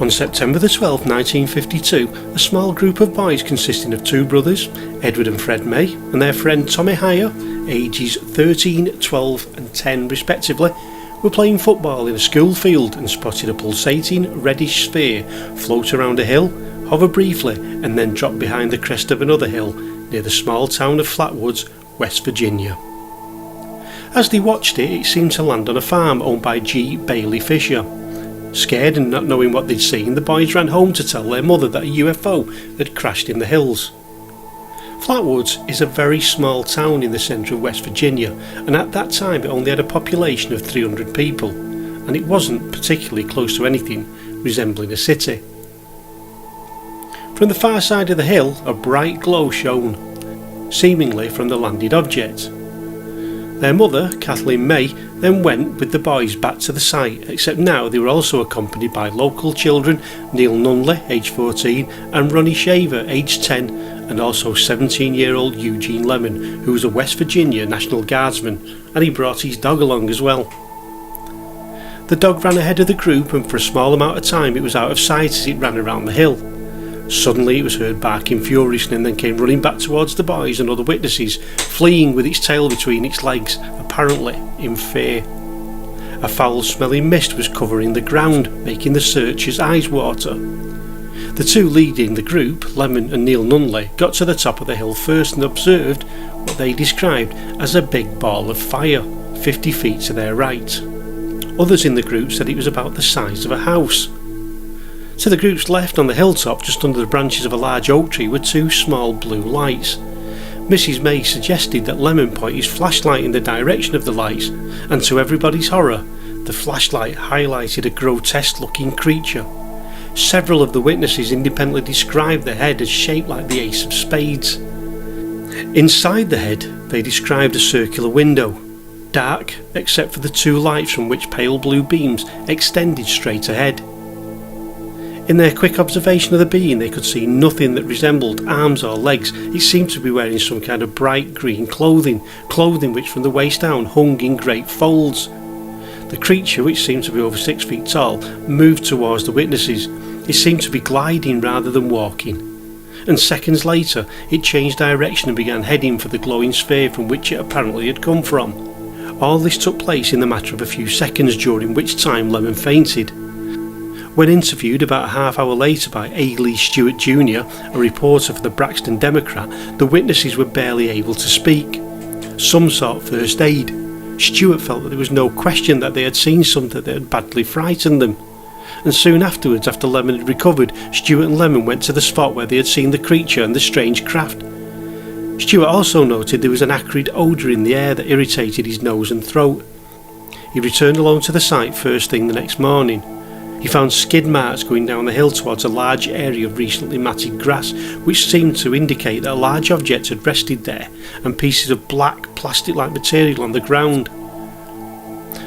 On September the 12th, 1952, a small group of boys consisting of two brothers, Edward and Fred May, and their friend Tommy Hire, ages 13, 12 and 10 respectively, were playing football in a school field and spotted a pulsating reddish sphere float around a hill, hover briefly and then drop behind the crest of another hill near the small town of Flatwoods, West Virginia. As they watched it, it seemed to land on a farm owned by G. Bailey Fisher. Scared and not knowing what they'd seen, the boys ran home to tell their mother that a UFO had crashed in the hills. Flatwoods is a very small town in the centre of West Virginia, and at that time it only had a population of 300 people, and it wasn't particularly close to anything resembling a city. From the far side of the hill, a bright glow shone, seemingly from the landed object. Their mother, Kathleen May, then went with the boys back to the site, except now they were also accompanied by local children Neil Nunley, aged 14, and Ronnie Shaver, aged 10, and also 17-year-old Eugene Lemon, who was a West Virginia National Guardsman, and he brought his dog along as well. The dog ran ahead of the group, and for a small amount of time it was out of sight as it ran around the hill. Suddenly it was heard barking furiously and then came running back towards the boys and other witnesses, fleeing with its tail between its legs, apparently in fear. A foul-smelling mist was covering the ground, making the searchers' eyes water. The two leading the group, Lemon and Neil Nunley, got to the top of the hill first and observed what they described as a big ball of fire, 50 feet to their right. Others in the group said it was about the size of a house. To the group's left on the hilltop, just under the branches of a large oak tree, were two small blue lights. Mrs. May suggested that Lemon point his flashlight in the direction of the lights, and to everybody's horror, the flashlight highlighted a grotesque-looking creature. Several of the witnesses independently described the head as shaped like the ace of spades. Inside the head, they described a circular window, dark except for the two lights from which pale blue beams extended straight ahead. In their quick observation of the being, they could see nothing that resembled arms or legs. It seemed to be wearing some kind of bright green clothing which from the waist down hung in great folds. The creature, which seemed to be over 6 feet tall, moved towards the witnesses. It seemed to be gliding rather than walking, and seconds later it changed direction and began heading for the glowing sphere from which it apparently had come from. All this took place in the matter of a few seconds, during which time Lemon fainted. When interviewed about a half hour later by A. Lee Stewart Jr., a reporter for the Braxton Democrat, the witnesses were barely able to speak. Some sought first aid. Stewart felt that there was no question that they had seen something that had badly frightened them. And soon afterwards, after Lemon had recovered, Stewart and Lemon went to the spot where they had seen the creature and the strange craft. Stewart also noted there was an acrid odour in the air that irritated his nose and throat. He returned alone to the site first thing the next morning. He found skid marks going down the hill towards a large area of recently matted grass, which seemed to indicate that a large object had rested there, and pieces of black plastic-like material on the ground.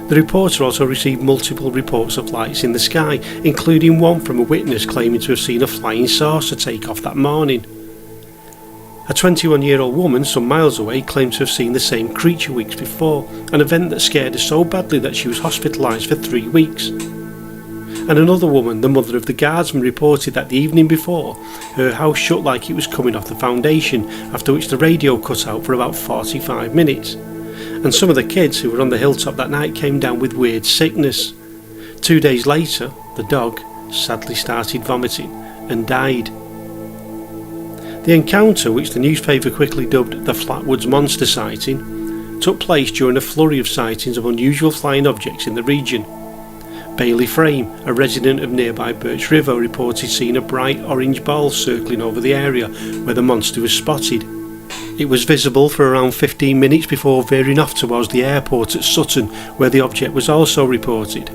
The reporter also received multiple reports of lights in the sky, including one from a witness claiming to have seen a flying saucer take off that morning. A 21-year-old woman some miles away claimed to have seen the same creature weeks before, an event that scared her so badly that she was hospitalised for 3 weeks. And another woman, the mother of the guardsman, reported that the evening before, her house shook like it was coming off the foundation, after which the radio cut out for about 45 minutes. And some of the kids who were on the hilltop that night came down with weird sickness. 2 days later, the dog sadly started vomiting and died. The encounter, which the newspaper quickly dubbed the Flatwoods Monster sighting, took place during a flurry of sightings of unusual flying objects in the region. Bailey Frame, a resident of nearby Birch River, reported seeing a bright orange ball circling over the area where the monster was spotted. It was visible for around 15 minutes before veering off towards the airport at Sutton, where the object was also reported.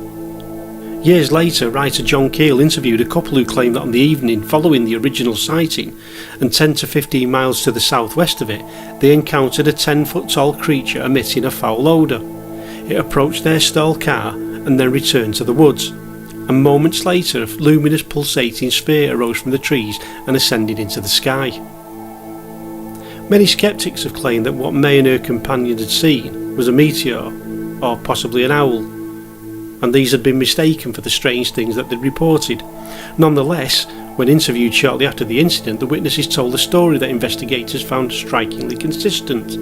Years later, writer John Keel interviewed a couple who claimed that on the evening following the original sighting, and 10 to 15 miles to the southwest of it, they encountered a 10-foot-tall creature emitting a foul odour. It approached their stalled car and then returned to the woods, and moments later a luminous pulsating sphere arose from the trees and ascended into the sky. Many sceptics have claimed that what May and her companion had seen was a meteor, or possibly an owl, and these had been mistaken for the strange things that they'd reported. Nonetheless, when interviewed shortly after the incident, the witnesses told a story that investigators found strikingly consistent.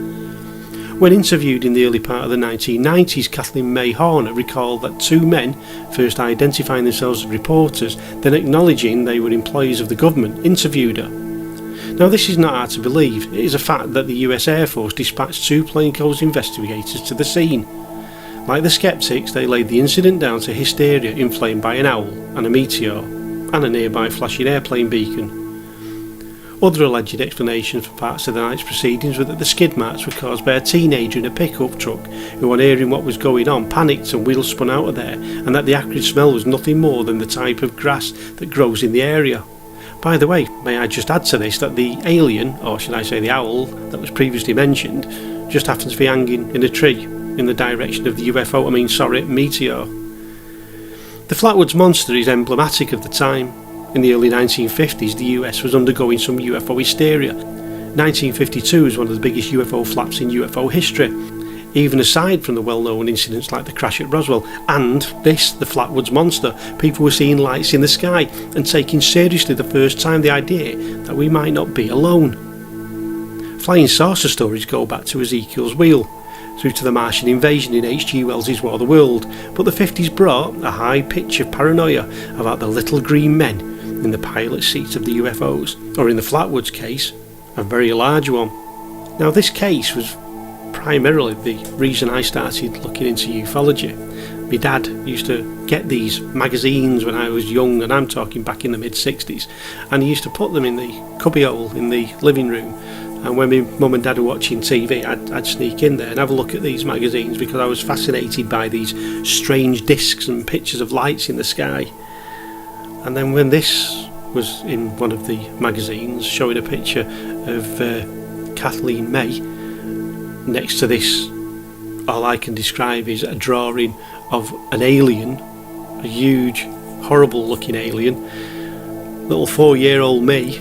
When interviewed in the early part of the 1990s, Kathleen May Horner recalled that two men, first identifying themselves as reporters, then acknowledging they were employees of the government, interviewed her. Now, this is not hard to believe. It is a fact that the US Air Force dispatched two plainclothes investigators to the scene. Like the skeptics, they laid the incident down to hysteria inflamed by an owl and a meteor, and a nearby flashing airplane beacon. Other alleged explanations for parts of the night's proceedings were that the skid marks were caused by a teenager in a pickup truck who, on hearing what was going on, panicked and wheels spun out of there, and that the acrid smell was nothing more than the type of grass that grows in the area. By the way, may I just add to this that the alien, or should I say the owl, that was previously mentioned, just happens to be hanging in a tree in the direction of the meteor. The Flatwoods Monster is emblematic of the time. In the early 1950s, the US was undergoing some UFO hysteria. 1952 was one of the biggest UFO flaps in UFO history, even aside from the well-known incidents like the crash at Roswell and the Flatwoods Monster. People were seeing lights in the sky and taking seriously the first time the idea that we might not be alone. Flying saucer stories go back to Ezekiel's Wheel, through to the Martian invasion in H.G. Wells' War of the World, but the 50s brought a high pitch of paranoia about the little green men in the pilot seats of the UFOs, or in the Flatwoods case, a very large one. Now, this case was primarily the reason I started looking into ufology. My dad used to get these magazines when I was young, and I'm talking back in the mid-60s, and he used to put them in the cubbyhole in the living room, and when my mum and dad were watching TV, I'd sneak in there and have a look at these magazines because I was fascinated by these strange discs and pictures of lights in the sky. And then when this was in one of the magazines showing a picture of Kathleen May, next to this, all I can describe is a drawing of an alien, a huge, horrible looking alien. Little 4-year-old me,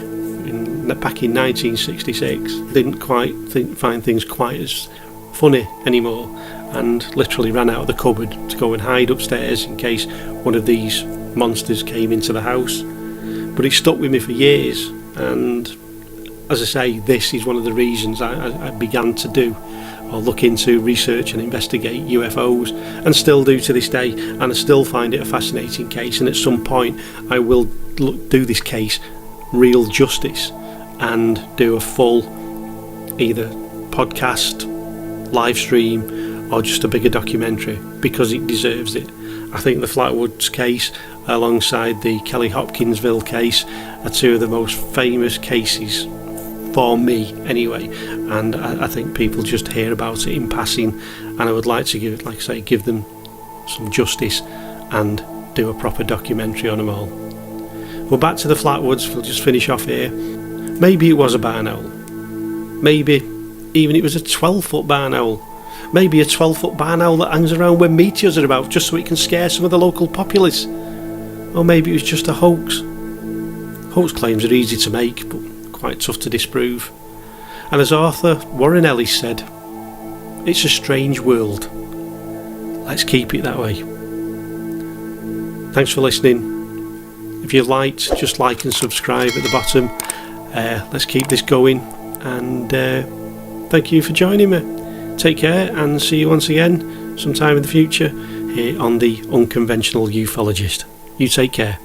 back in 1966, didn't quite find things quite as funny anymore, and literally ran out of the cupboard to go and hide upstairs in case one of these monsters came into the house. But it stuck with me for years, and as I say, this is one of the reasons I began to do or look into, research and investigate UFOs, and still do to this day, and I still find it a fascinating case, and at some point I will do this case real justice and do a full either podcast, live stream, or just a bigger documentary, because it deserves it. I think the Flatwoods case, alongside the Kelly Hopkinsville case, are two of the most famous cases for me anyway, and I think people just hear about it in passing, and I would like to give them some justice and do a proper documentary on them all. Well, back to the Flatwoods, we'll just finish off here. Maybe it was a barn owl. Maybe even it was a 12-foot barn owl. Maybe a 12-foot barn owl that hangs around when meteors are about just so it can scare some of the local populace. Or maybe it was just a hoax. Hoax claims are easy to make, but quite tough to disprove. And as author Warren Ellis said, it's a strange world. Let's keep it that way. Thanks for listening. If you liked, just like and subscribe at the bottom. Let's keep this going, and thank you for joining me. Take care, and see you once again sometime in the future here on The Unconventional Ufologist. You take care.